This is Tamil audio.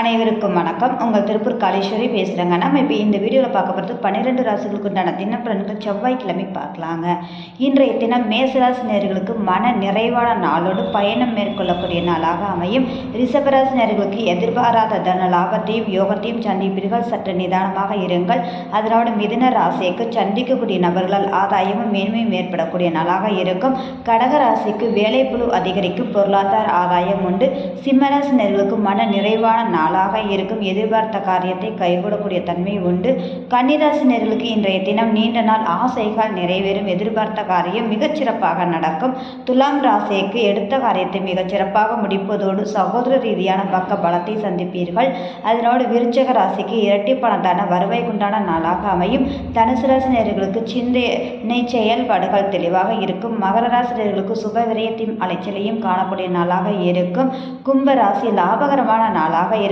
அனைவருக்கும் வணக்கம். உங்கள் திருப்பூர் காளீஸ்வரி பேசுகிறேங்க. நம்ம இப்போ இந்த வீடியோவில் பார்க்க போகிறது 12 ராசிகளுக்கு உண்டான தினப்பலன்கள் செவ்வாய்க்கிழமை பார்க்கலாங்க. இன்றைய தினம் மேசராசி நேயர்களுக்கு மன நிறைவான நாளோடு பயணம் மேற்கொள்ளக்கூடிய நாளாக அமையும். ரிஷபராசி நேயர்களுக்கு எதிர்பாராத தன லாபத்தையும் யோகத்தையும் சந்திப்பீர்கள். சற்று நிதானமாக இருங்கள். அதனோடு மிதுன ராசிக்கு சந்திக்கக்கூடிய நபர்களால் ஆதாயமும் மேன்மையும் ஏற்படக்கூடிய நாளாக இருக்கும். கடக ராசிக்கு வேலைப்புழு அதிகரிக்கும். பொருளாதார ஆதாயம் உண்டு. சிம்மராசி நேயர்களுக்கு மன நிறைவான நாளாக இருக்கும். எதிர்பார்த்த காரியத்தை கைகூடக்கூடிய தன்மை உண்டு. கன்னிராசி நேயர்களுக்கு இன்றைய தினம் நீண்ட நாள் ஆசைகள் நிறைவேறும். எதிர்பார்த்த காரியம் மிகச்சிறப்பாக நடக்கும். துலாம் ராசிக்கு எடுத்த காரியத்தை மிகச்சிறப்பாக முடிப்பதோடு சகோதர ரீதியான பக்க பலத்தை சந்திப்பீர்கள். அதனோடு விருச்சக ராசிக்கு இரட்டிப்பான வருவாய்க்குண்டான நாளாக அமையும். தனுசு ராசி நேயர்களுக்கு சிந்தனை செயல்பாடுகள் தெளிவாக இருக்கும். மகர ராசி நேயர்களுக்கு சுப விரயத்தையும் அலைச்சலையும் காணக்கூடிய நாளாக இருக்கும். கும்ப ராசி லாபகரமான நாளாக இருக்கும்.